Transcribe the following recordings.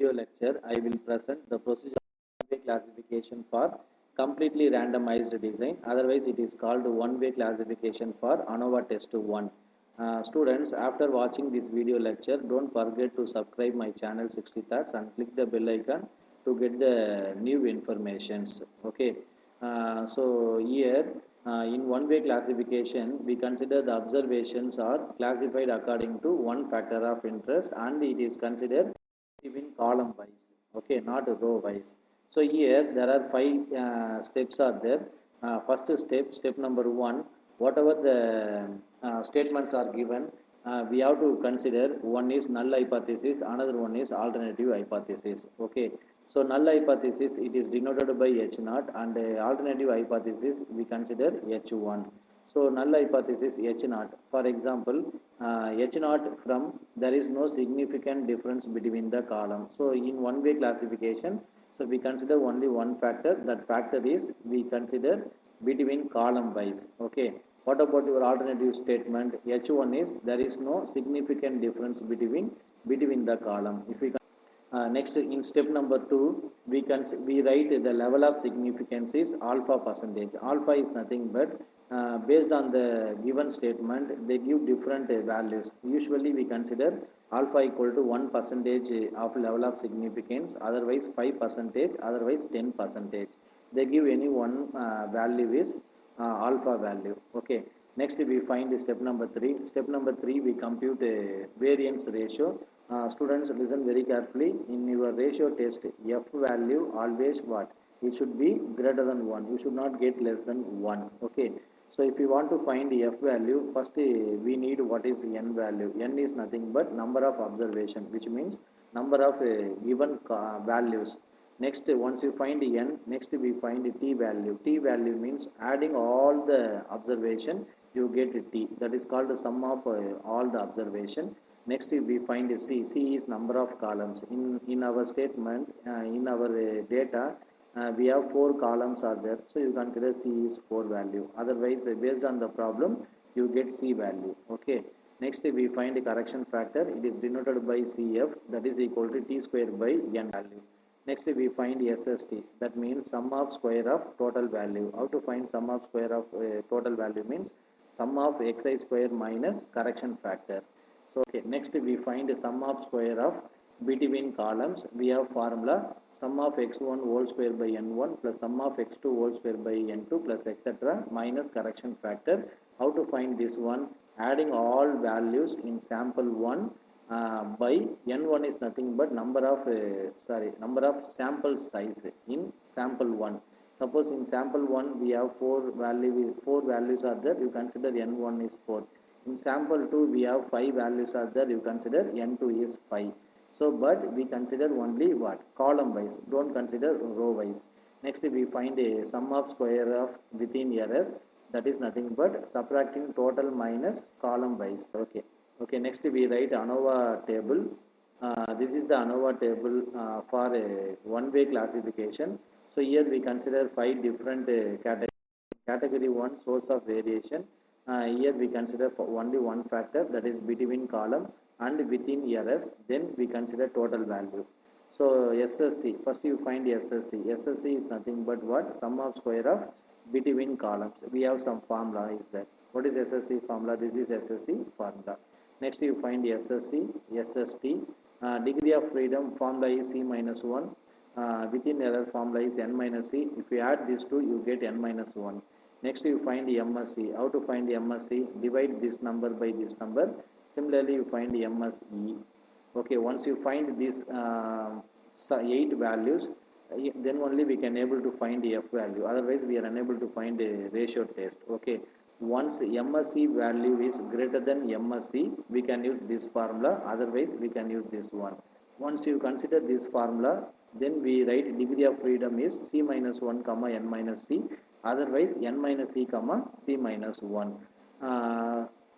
video lecture, I will present the procedure of one-way classification for completely randomized design. Otherwise, it is called one-way classification for ANOVA test 1. Students, after watching this video lecture, don't forget to subscribe my channel 60 Thoughts and click the bell icon to get the new informations. Okay. So here in one-way classification, we consider the observations are classified according to one factor of interest, and it is considered even column wise, okay, not row wise. So here there are five steps are there. First step number one, whatever the statements are given, we have to consider one is null hypothesis, another one is alternative hypothesis. Okay, so null hypothesis, it is denoted by h naught, and alternative hypothesis we consider h1. So null hypothesis h naught, for example, h naught from there is no significant difference between the columns. So in one way classification, so we consider only one factor. That factor is we consider between column wise. Okay, what about your alternative statement? H1 is there is no significant difference between the column. If we next, in step number 2, we write the level of significance is alpha percentage. Alpha is nothing but based on the given statement, they give different values. Usually we consider alpha equal to 1% of level of significance, otherwise 5%, otherwise 10%. They give any one value is alpha value. Okay. Next we find step number 3. Step number 3, we compute a variance ratio. Students, listen very carefully. In your ratio test, f value always what? It should be greater than 1. You should not get less than 1. Okay. So if you want to find f value, first we need what is n value. N is nothing but number of observation, which means number of given values. Next, once you find n, next we find t value. T value means adding all the observation, you get t. That is called the sum of all the observation. Next we find C. C is number of columns. In our statement, in our data, we have 4 columns are there. So you consider C is 4 value. Otherwise, based on the problem, you get C value. Okay. Next we find correction factor. It is denoted by CF, that is equal to T square by N value. Next we find SST, that means sum of square of total value. How to find sum of square of total value means sum of xi square minus correction factor. So okay, next we find the sum of square of between columns. We have formula sum of x1 whole square by n1 plus sum of x2 whole square by n2 plus etc. minus correction factor. How to find this one? Adding all values in sample 1 by n1 is nothing but number of sample size in sample 1. Suppose in sample 1 we have 4 values are there, you consider n1 is 4. In sample 2 we have 5 values are there, you consider n2 is 5. So but we consider only what? Column wise, don't consider row wise. Next we find a sum of square of within errors, that is nothing but subtracting total minus column wise. Okay. Okay, next we write ANOVA table. This is the ANOVA table for a one-way classification. So here we consider 5 different categories. Category 1, source of variation. Here we consider for only one factor, that is between column and within errors. Then we consider total value. So SSC, first you find SSC. SSC is nothing but what? Sum of square of between columns. We have some formula is that. What is SSC formula? This is SSC formula. Next you find SSC, SST. Degree of freedom formula is C minus 1. Within error formula is n minus C. If you add these two, you get n minus 1. Next you find the MSC. How to find the MSC? Divide this number by this number. Similarly, you find the MSE. Okay, once you find these 8 values, then only we can able to find the F value. Otherwise, we are unable to find a ratio test. Okay. Once MSC value is greater than MSC, we can use this formula. Otherwise, we can use this one. Once you consider this formula, then we write degree of freedom is C minus 1 comma n minus C. Otherwise, n minus C comma C minus 1.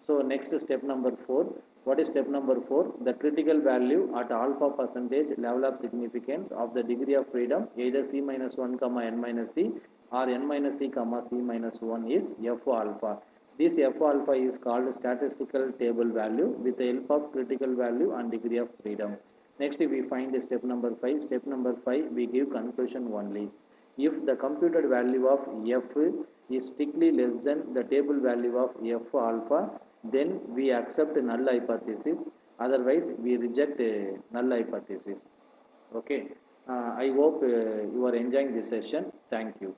So next step number 4. What is step number 4? The critical value at alpha percentage level of significance of the degree of freedom, either C minus 1 comma n minus C or n minus C comma C minus 1 is F alpha. This F alpha is called statistical table value with the help of critical value and degree of freedom. Next, we find step number 5. Step number 5, we give conclusion only. If the computed value of f is strictly less than the table value of f alpha, then we accept null hypothesis. Otherwise, we reject null hypothesis. Okay. I hope you are enjoying this session. Thank you.